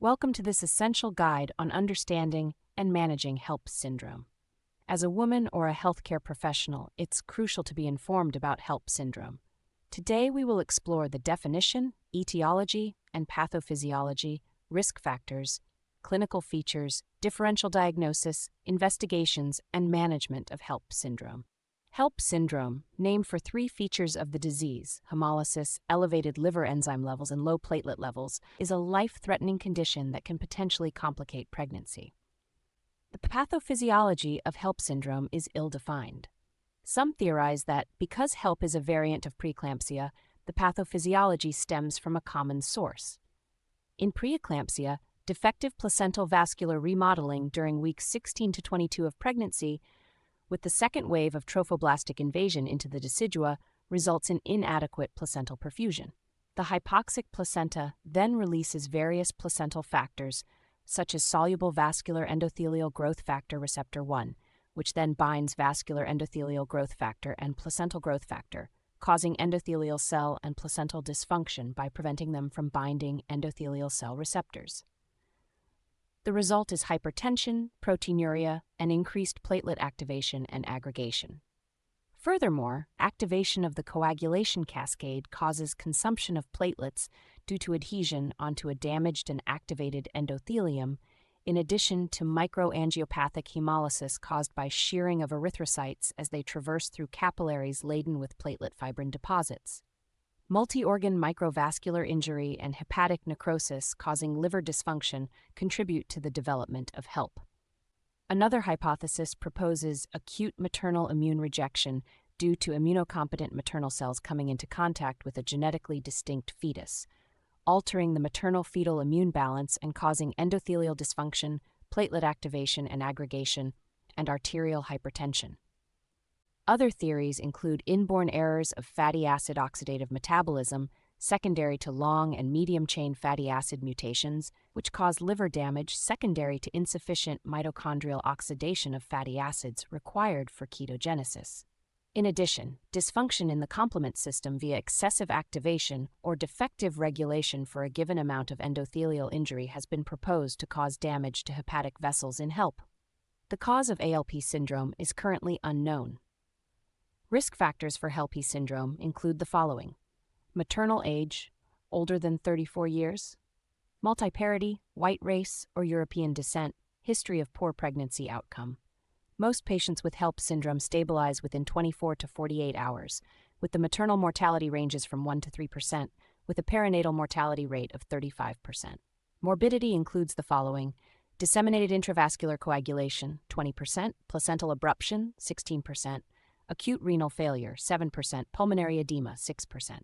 Welcome to this essential guide on understanding and managing HELLP syndrome. As a woman or a healthcare professional, it's crucial to be informed about HELLP syndrome. Today we will explore the definition, etiology and pathophysiology, risk factors, clinical features, differential diagnosis, investigations, and management of HELLP syndrome. HELLP syndrome, named for three features of the disease, hemolysis, elevated liver enzyme levels, and low platelet levels, is a life-threatening condition that can potentially complicate pregnancy. The pathophysiology of HELLP syndrome is ill-defined. Some theorize that because HELLP is a variant of preeclampsia, the pathophysiology stems from a common source. In preeclampsia, defective placental vascular remodeling during weeks 16 to 22 of pregnancy, with the second wave of trophoblastic invasion into the decidua, results in inadequate placental perfusion. The hypoxic placenta then releases various placental factors, such as soluble vascular endothelial growth factor receptor 1, which then binds vascular endothelial growth factor and placental growth factor, causing endothelial cell and placental dysfunction by preventing them from binding endothelial cell receptors. The result is hypertension, proteinuria, and increased platelet activation and aggregation. Furthermore, activation of the coagulation cascade causes consumption of platelets due to adhesion onto a damaged and activated endothelium, in addition to microangiopathic hemolysis caused by shearing of erythrocytes as they traverse through capillaries laden with platelet fibrin deposits. Multi-organ microvascular injury and hepatic necrosis causing liver dysfunction contribute to the development of HELLP. Another hypothesis proposes acute maternal immune rejection due to immunocompetent maternal cells coming into contact with a genetically distinct fetus, altering the maternal-fetal immune balance and causing endothelial dysfunction, platelet activation and aggregation, and arterial hypertension. Other theories include inborn errors of fatty acid oxidative metabolism, secondary to long and medium-chain fatty acid mutations, which cause liver damage secondary to insufficient mitochondrial oxidation of fatty acids required for ketogenesis. In addition, dysfunction in the complement system via excessive activation or defective regulation for a given amount of endothelial injury has been proposed to cause damage to hepatic vessels in HELLP. The cause of HELLP syndrome is currently unknown. Risk factors for HELLP syndrome include the following: maternal age, older than 34 years, multiparity, white race, or European descent, history of poor pregnancy outcome. Most patients with HELLP syndrome stabilize within 24 to 48 hours, with the maternal mortality ranges from 1 to 3%, with a perinatal mortality rate of 35%. Morbidity includes the following: disseminated intravascular coagulation, 20%, placental abruption, 16%, acute renal failure, 7%, pulmonary edema, 6%.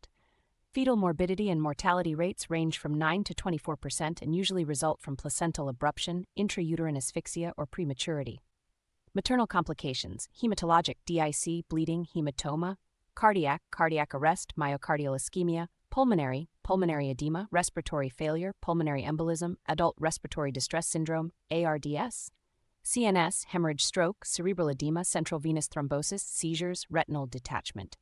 Fetal morbidity and mortality rates range from 9 to 24% and usually result from placental abruption, intrauterine asphyxia, or prematurity. Maternal complications: hematologic DIC, bleeding, hematoma, cardiac arrest, myocardial ischemia, pulmonary edema, respiratory failure, pulmonary embolism, adult respiratory distress syndrome, ARDS, CNS, hemorrhage, stroke, cerebral edema, central venous thrombosis, seizures, retinal detachment.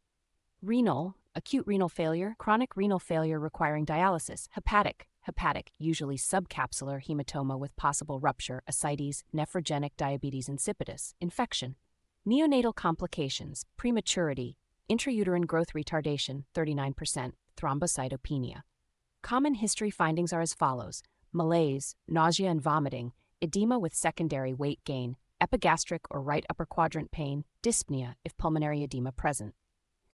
Renal, acute renal failure, chronic renal failure requiring dialysis, hepatic, usually subcapsular hematoma with possible rupture, ascites, nephrogenic diabetes insipidus, infection. Neonatal complications, prematurity, intrauterine growth retardation, 39%, thrombocytopenia. Common history findings are as follows: malaise, nausea and vomiting, edema with secondary weight gain, epigastric or right upper quadrant pain, dyspnea if pulmonary edema present.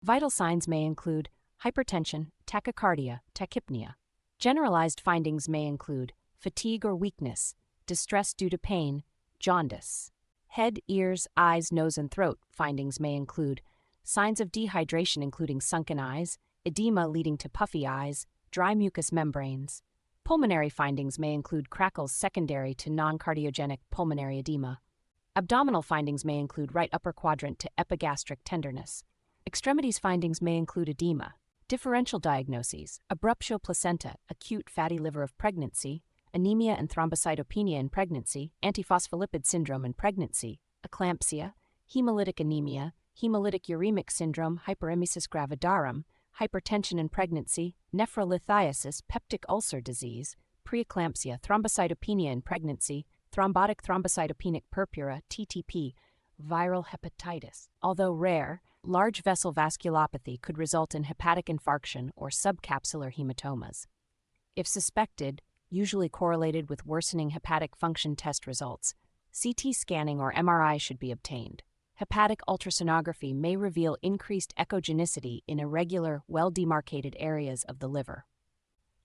Vital signs may include hypertension, tachycardia, tachypnea. Generalized findings may include fatigue or weakness, distress due to pain, jaundice. Head, ears, eyes, nose, and throat findings may include signs of dehydration including sunken eyes, edema leading to puffy eyes, dry mucous membranes. Pulmonary findings may include crackles secondary to non-cardiogenic pulmonary edema. Abdominal findings may include right upper quadrant to epigastric tenderness. Extremities findings may include edema. Differential diagnoses: abruptio placenta, acute fatty liver of pregnancy, anemia and thrombocytopenia in pregnancy, antiphospholipid syndrome in pregnancy, eclampsia, hemolytic anemia, hemolytic uremic syndrome, hyperemesis gravidarum, hypertension in pregnancy, nephrolithiasis, peptic ulcer disease, preeclampsia, thrombocytopenia in pregnancy, thrombotic thrombocytopenic purpura, TTP, viral hepatitis. Although rare, large vessel vasculopathy could result in hepatic infarction or subcapsular hematomas. If suspected, usually correlated with worsening hepatic function test results, CT scanning or MRI should be obtained. Hepatic ultrasonography may reveal increased echogenicity in irregular, well-demarcated areas of the liver.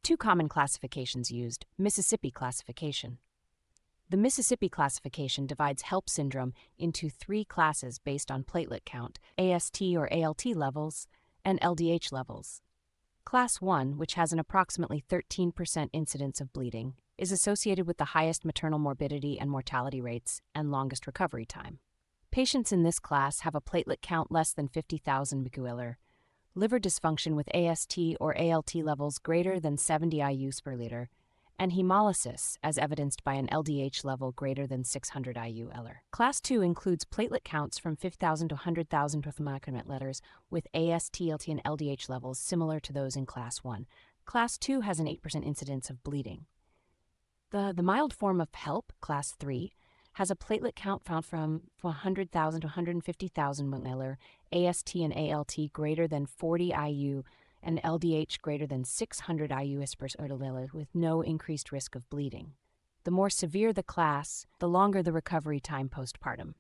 Two common classifications used: Mississippi classification. The Mississippi classification divides HELLP syndrome into three classes based on platelet count, AST or ALT levels, and LDH levels. Class 1, which has an approximately 13% incidence of bleeding, is associated with the highest maternal morbidity and mortality rates and longest recovery time. Patients in this class have a platelet count less than 50,000 micromolar, liver dysfunction with AST or ALT levels greater than 70 IUs per liter, and hemolysis, as evidenced by an LDH level greater than 600 IU/L. Class 2 includes platelet counts from 50,000 to 100,000 micromolar with AST, ALT, and LDH levels similar to those in Class 1. Class 2 has an 8% incidence of bleeding. The mild form of HELLP, Class 3, has a platelet count found from 100,000 to 150,000 micromolar, AST and ALT greater than 40 IU, and LDH greater than 600 IUs per liter with no increased risk of bleeding. The more severe the class, the longer the recovery time postpartum.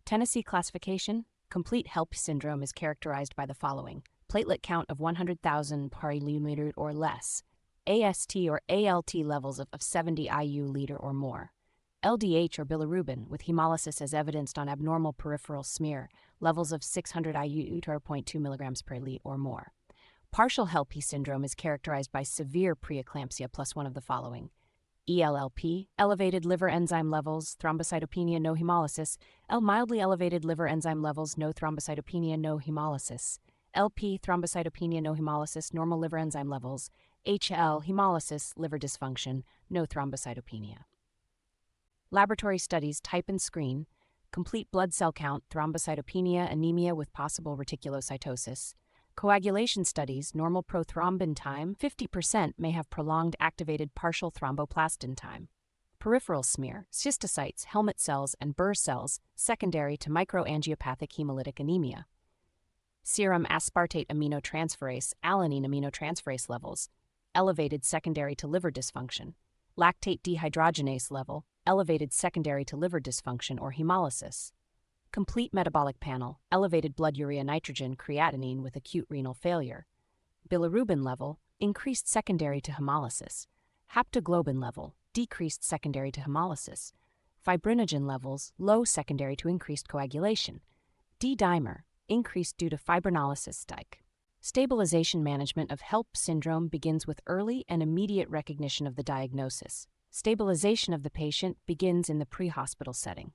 Tennessee classification: complete HELLP syndrome is characterized by the following: platelet count of 100,000 per liter or less, AST or ALT levels of 70 IU/liter or more, LDH or bilirubin with hemolysis as evidenced on abnormal peripheral smear, levels of 600 IU or 0.2 mg per liter or more. Partial HELLP syndrome is characterized by severe preeclampsia plus one of the following: ELLP, elevated liver enzyme levels, thrombocytopenia, no hemolysis, mildly elevated liver enzyme levels, no thrombocytopenia, no hemolysis, LP, thrombocytopenia, no hemolysis, normal liver enzyme levels, HL, hemolysis, liver dysfunction, no thrombocytopenia. Laboratory studies type and screen: complete blood cell count, thrombocytopenia, anemia with possible reticulocytosis. Coagulation studies: normal prothrombin time, 50% may have prolonged activated partial thromboplastin time. Peripheral smear: cystocytes, helmet cells, and Burr cells, secondary to microangiopathic hemolytic anemia. Serum aspartate aminotransferase, alanine aminotransferase levels, elevated secondary to liver dysfunction. Lactate dehydrogenase level, elevated secondary to liver dysfunction or hemolysis. Complete metabolic panel: elevated blood urea nitrogen creatinine with acute renal failure. Bilirubin level, increased secondary to hemolysis. Haptoglobin level, decreased secondary to hemolysis. Fibrinogen levels, low secondary to increased coagulation. D-dimer, increased due to fibrinolysis. Stabilization management of HELLP syndrome begins with early and immediate recognition of the diagnosis. Stabilization of the patient begins in the pre-hospital setting.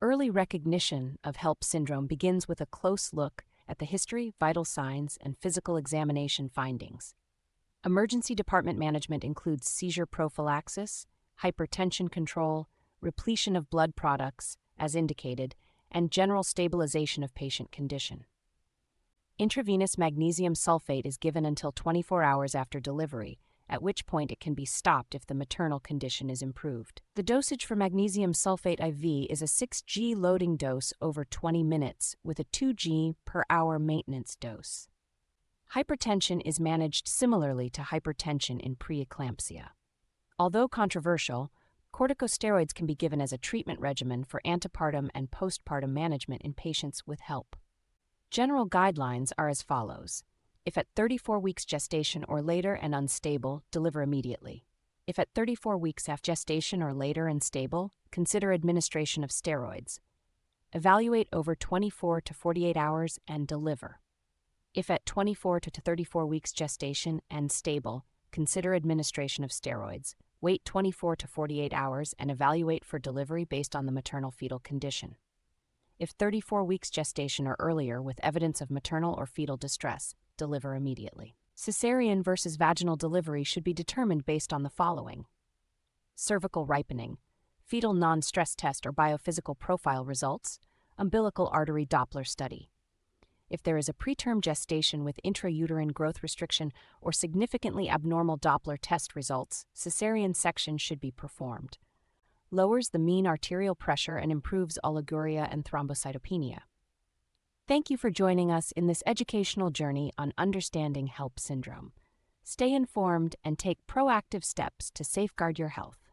Early recognition of HELLP syndrome begins with a close look at the history, vital signs, and physical examination findings. Emergency department management includes seizure prophylaxis, hypertension control, repletion of blood products, as indicated, and general stabilization of patient condition. Intravenous magnesium sulfate is given until 24 hours after delivery, at which point it can be stopped if the maternal condition is improved. The dosage for magnesium sulfate IV is a 6g loading dose over 20 minutes with a 2g per hour maintenance dose. Hypertension is managed similarly to hypertension in preeclampsia. Although controversial, corticosteroids can be given as a treatment regimen for antepartum and postpartum management in patients with HELLP. General guidelines are as follows: if at 34 weeks gestation or later and unstable, deliver immediately. If at 34 weeks after gestation or later and stable, consider administration of steroids. Evaluate over 24 to 48 hours and deliver. If at 24 to 34 weeks gestation and stable, consider administration of steroids. Wait 24 to 48 hours and evaluate for delivery based on the maternal fetal condition. If 34 weeks gestation or earlier with evidence of maternal or fetal distress, deliver immediately. Cesarean versus vaginal delivery should be determined based on the following: cervical ripening, fetal non-stress test or biophysical profile results, umbilical artery Doppler study. If there is a preterm gestation with intrauterine growth restriction or significantly abnormal Doppler test results, cesarean section should be performed. Lowers the mean arterial pressure and improves oliguria and thrombocytopenia. Thank you for joining us in this educational journey on understanding HELLP syndrome. Stay informed and take proactive steps to safeguard your health.